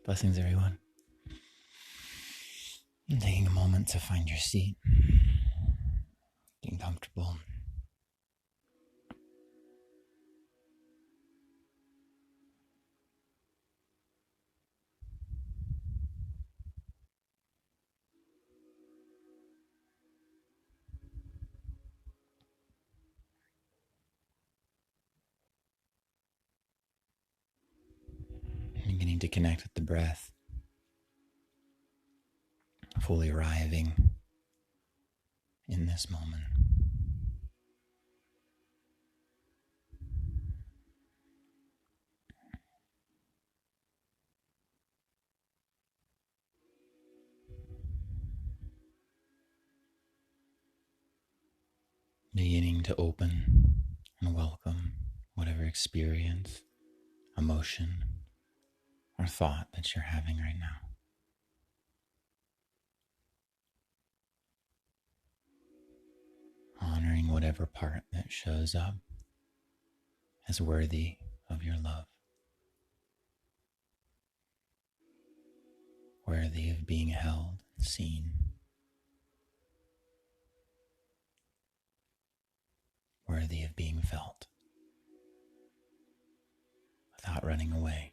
Blessings, everyone. And taking a moment to find your seat, getting comfortable. Beginning to connect with the breath, fully arriving in this moment. Beginning to open and welcome whatever experience, emotion, or thought that you're having right now. Honoring whatever part that shows up as worthy of your love, worthy of being held and seen, worthy of being felt without running away.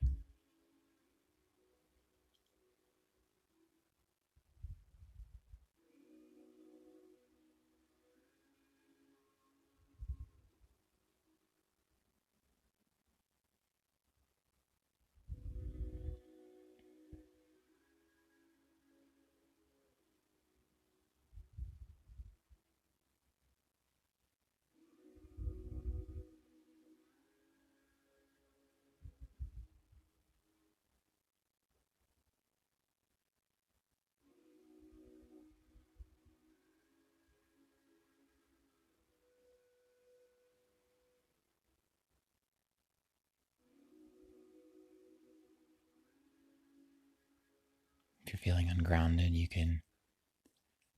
If you're feeling ungrounded, you can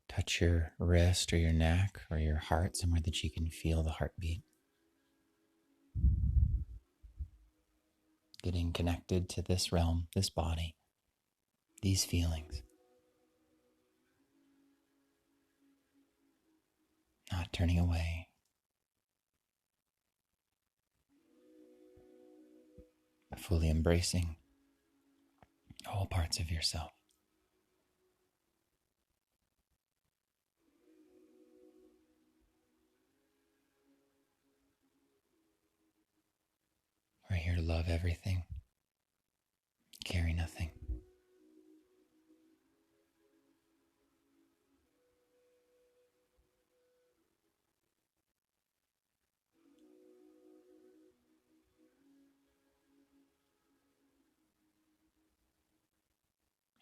touch your wrist or your neck or your heart somewhere that you can feel the heartbeat. Getting connected to this realm, this body, these feelings. Not turning away, but fully embracing all parts of yourself. We're here to love everything, carry nothing.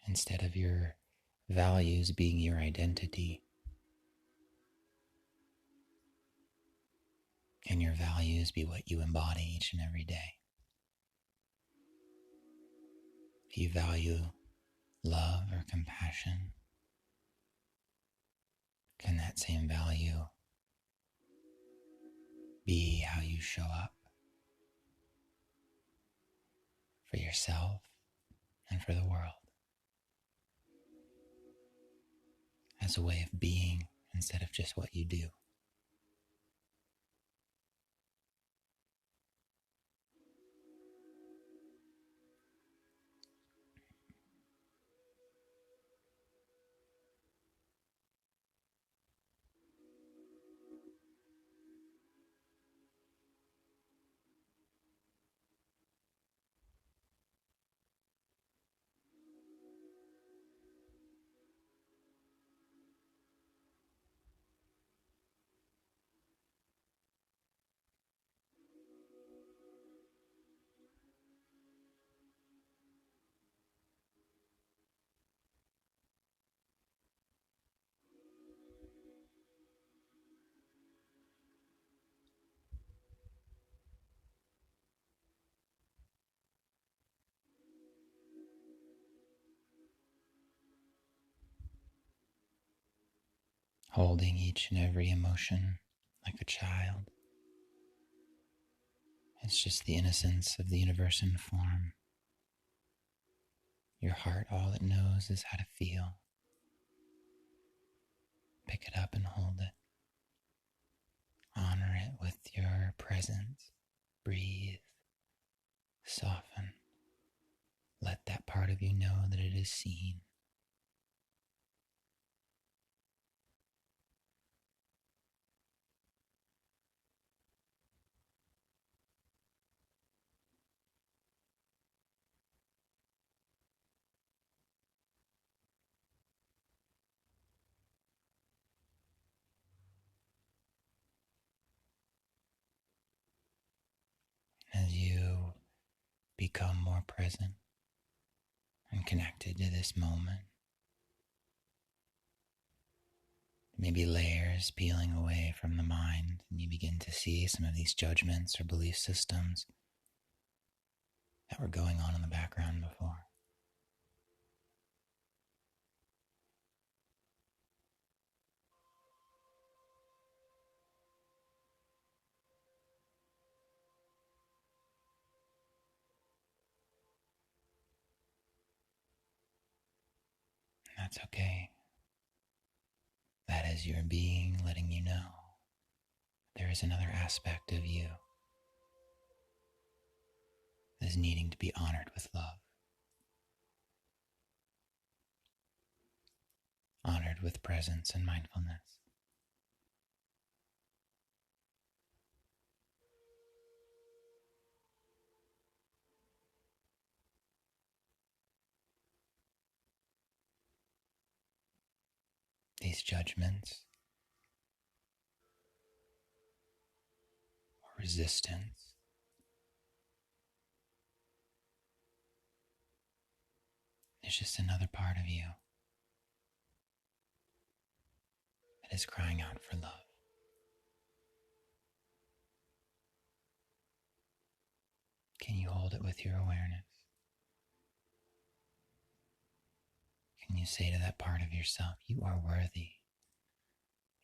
Instead of your values being your identity, and your values be what you embody each and every day. If you value love or compassion, can that same value be how you show up for yourself and for the world? As a way of being instead of just what you do. Holding each and every emotion like a child. It's just the innocence of the universe in form. Your heart, all it knows is how to feel. Pick it up and hold it. Honor it with your presence. Breathe. Soften. Let that part of you know that it is seen. As you become more present and connected to this moment, maybe layers peeling away from the mind, and you begin to see some of these judgments or belief systems that were going on in the background before. And that's okay. That is your being letting you know there is another aspect of you that is needing to be honored with love, honored with presence and mindfulness. These judgments or resistance is just another part of you that is crying out for love. Can you hold it with your awareness? Can you say to that part of yourself, you are worthy.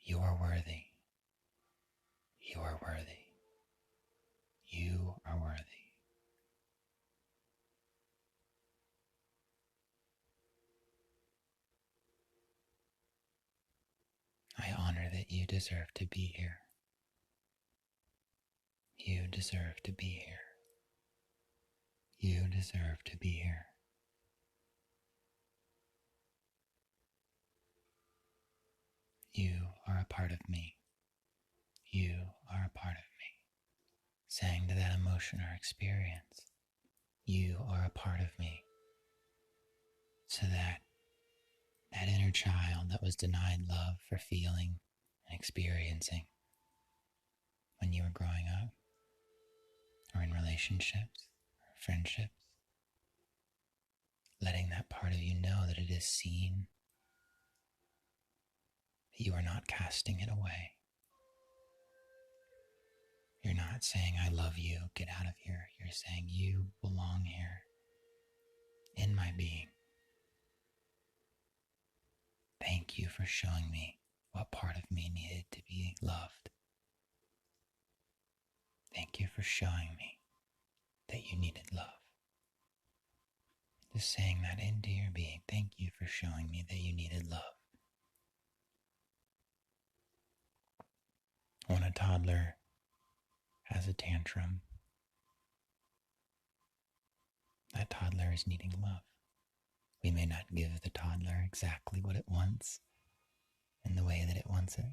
You are worthy. You are worthy. You are worthy. I honor that you deserve to be here. You deserve to be here. You deserve to be here. You are a part of me. You are a part of me. Saying to that emotion or experience, you are a part of me. So that inner child that was denied love for feeling and experiencing when you were growing up, or in relationships, or friendships, letting that part of you know that it is seen, that you are not casting it away. You're not saying, I love you, get out of here. You're saying, you belong here, in my being. Thank you for showing me what part of me needed to be loved. Thank you for showing me that you needed love. Just saying that into your being. Thank you for showing me that you needed love. When a toddler has a tantrum, that toddler is needing love. We may not give the toddler exactly what it wants in the way that it wants it,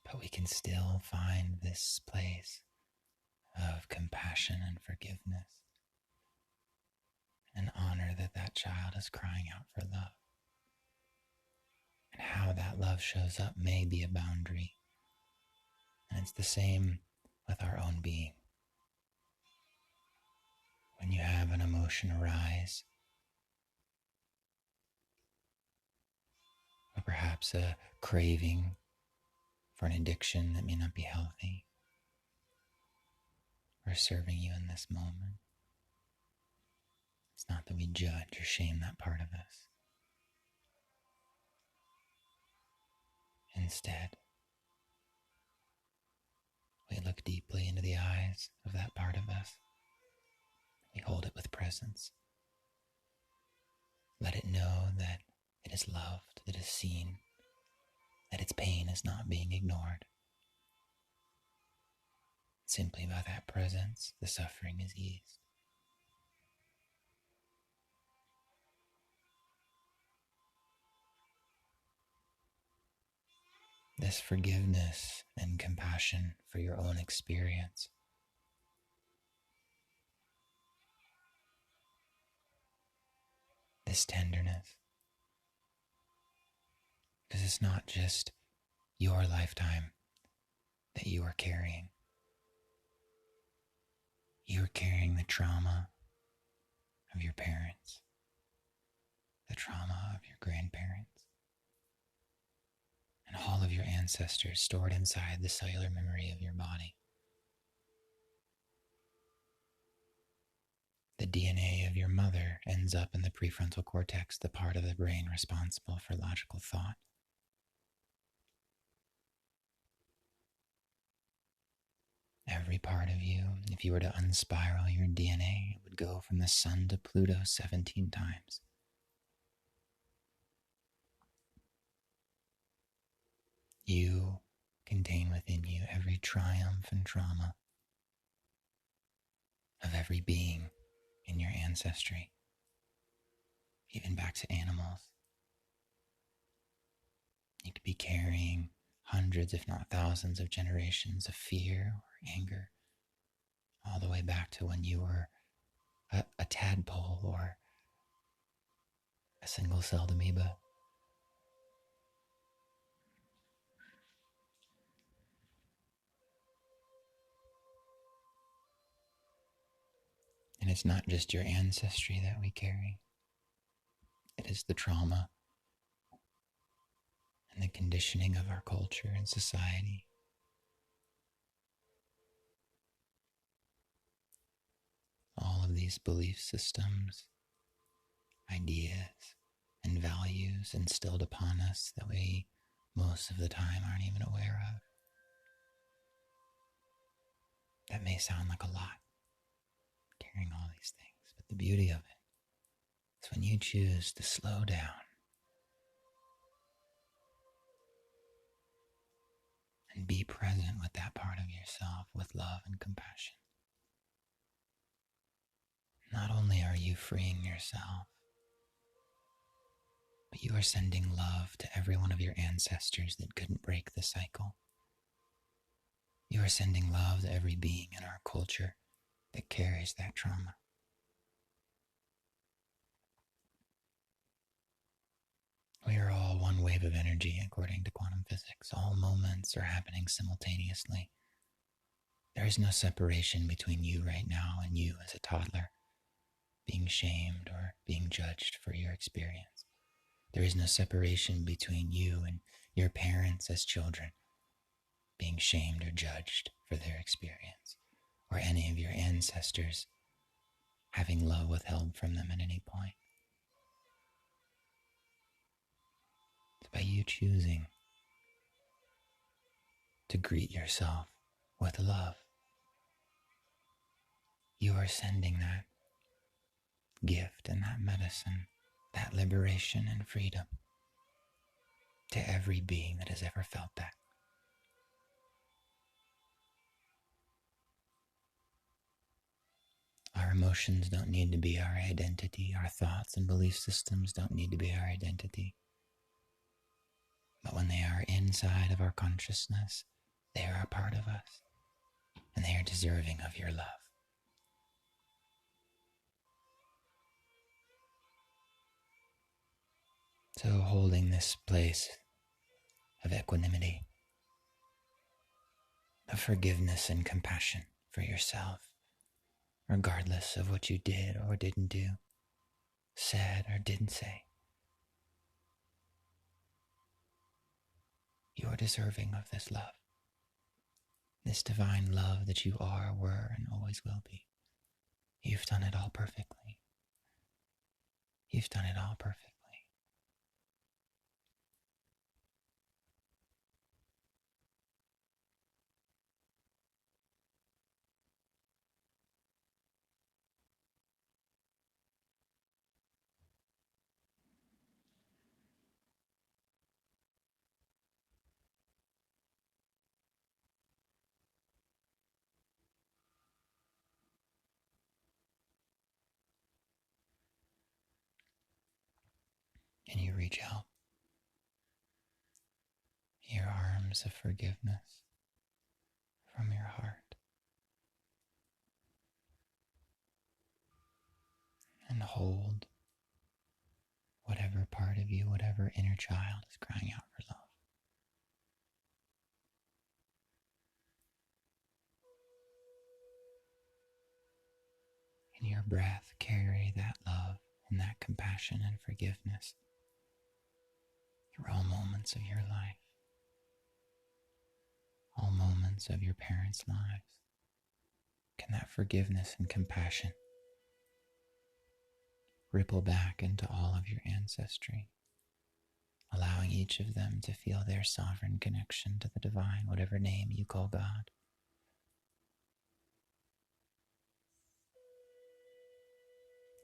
but we can still find this place of compassion and forgiveness and honor that that child is crying out for love. And how that love shows up may be a boundary. And it's the same with our own being. When you have an emotion arise, or perhaps a craving for an addiction that may not be healthy or serving you in this moment, it's not that we judge or shame that part of us. Instead, we look deeply into the eyes of that part of us. We hold it with presence. Let it know that it is loved, it is seen, that its pain is not being ignored. Simply by that presence, the suffering is eased. This forgiveness and compassion for your own experience, this tenderness, because it's not just your lifetime that you are carrying. You are carrying the trauma of your parents, the trauma of your grandparents, and all of your ancestors stored inside the cellular memory of your body. The DNA of your mother ends up in the prefrontal cortex, the part of the brain responsible for logical thought. Every part of you, if you were to unspiral your DNA, it would go from the sun to Pluto 17 times. You contain within you every triumph and trauma of every being in your ancestry, even back to animals. You could be carrying hundreds, if not thousands, of generations of fear or anger, all the way back to when you were a tadpole or a single-celled amoeba. And it's not just your ancestry that we carry. It is the trauma and the conditioning of our culture and society. All of these belief systems, ideas, and values instilled upon us that we most of the time aren't even aware of. That may sound like a lot, carrying all these things, but the beauty of it is when you choose to slow down and be present with that part of yourself with love and compassion. Not only are you freeing yourself, but you are sending love to every one of your ancestors that couldn't break the cycle. You are sending love to every being in our culture that carries that trauma. We are all one wave of energy according to quantum physics. All moments are happening simultaneously. There is no separation between you right now and you as a toddler, being shamed or being judged for your experience. There is no separation between you and your parents as children, being shamed or judged for their experience, or any of your ancestors having love withheld from them at any point. It's by you choosing to greet yourself with love. You are sending that gift and that medicine, that liberation and freedom to every being that has ever felt that. Our emotions don't need to be our identity. Our thoughts and belief systems don't need to be our identity. But when they are inside of our consciousness, they are a part of us, and they are deserving of your love. So holding this place of equanimity, of forgiveness and compassion for yourself, regardless of what you did or didn't do, said or didn't say. You are deserving of this love, this divine love that you are, were, and always will be. You've done it all perfectly. You've done it all perfectly. and you reach out your arms of forgiveness from your heart and hold whatever part of you, whatever inner child is crying out for love. In your breath, carry that love and that compassion and forgiveness through all moments of your life, all moments of your parents' lives. Can that forgiveness and compassion ripple back into all of your ancestry, allowing each of them to feel their sovereign connection to the divine, whatever name you call God.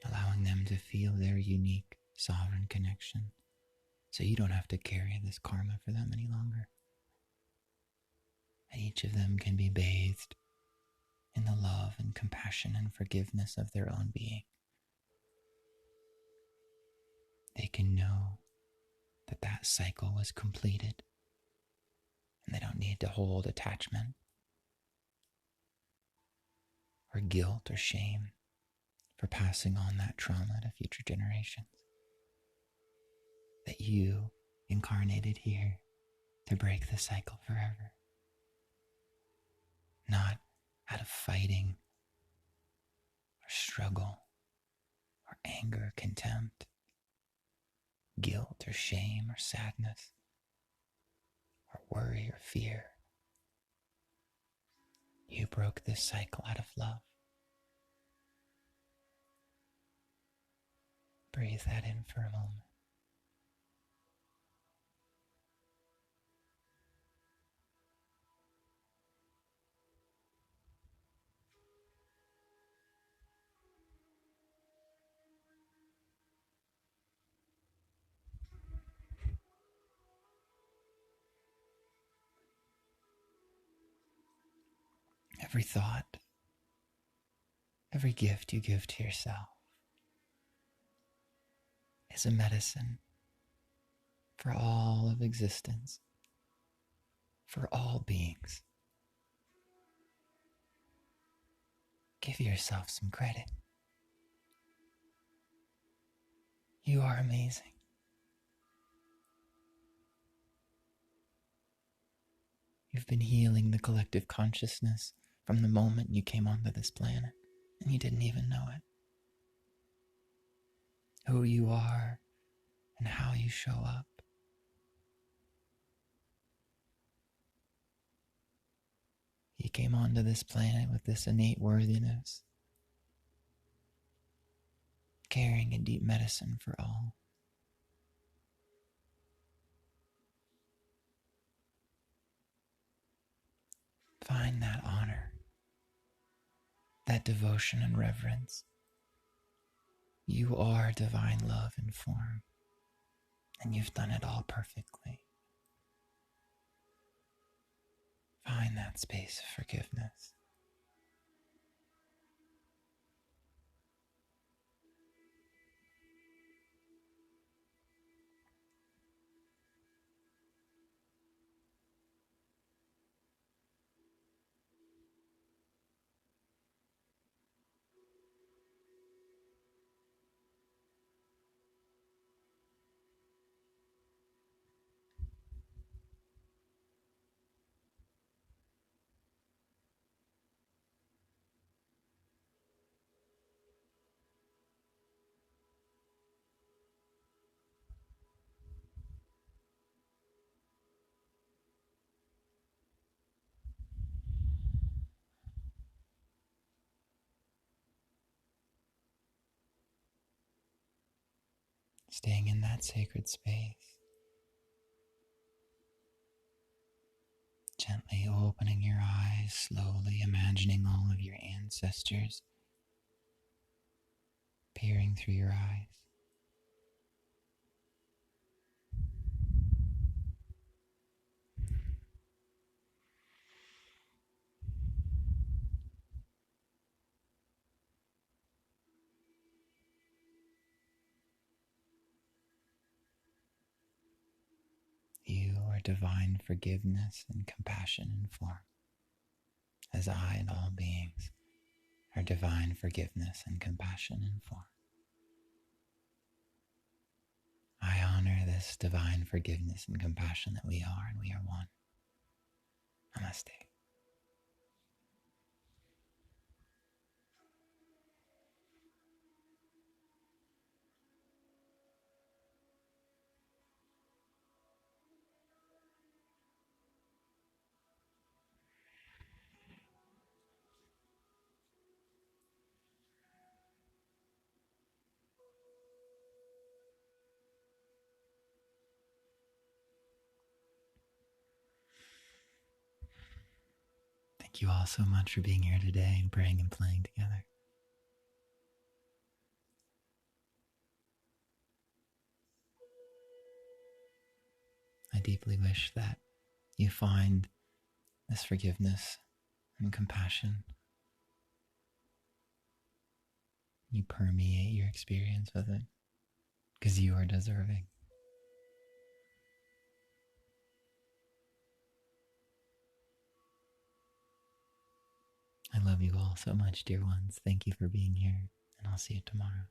Allowing them to feel their unique sovereign connection so you don't have to carry this karma for them any longer. And each of them can be bathed in the love and compassion and forgiveness of their own being. They can know that that cycle was completed and they don't need to hold attachment or guilt or shame for passing on that trauma to future generations. That you incarnated here to break the cycle forever. Not out of fighting or struggle or anger, contempt, guilt or shame or sadness or worry or fear. You broke this cycle out of love. Breathe that in for a moment. Every thought, every gift you give to yourself is a medicine for all of existence, for all beings. Give yourself some credit. You are amazing. You've been healing the collective consciousness from the moment you came onto this planet, and you didn't even know it. Who you are and how you show up. You came onto this planet with this innate worthiness, carrying a deep medicine for all. Find that honor, that devotion and reverence. You are divine love in form, and you've done it all perfectly. Find that space of forgiveness. Staying in that sacred space. Gently opening your eyes, slowly imagining all of your ancestors peering through your eyes. divine forgiveness and compassion in form, as I and all beings are divine forgiveness and compassion in form. I honor this divine forgiveness and compassion that we are, and we are one. Namaste. Thank you all so much for being here today and praying and playing together. I deeply wish that you find this forgiveness and compassion. You permeate your experience with it, because you are deserving. I love you all so much, dear ones. Thank you for being here, and I'll see you tomorrow.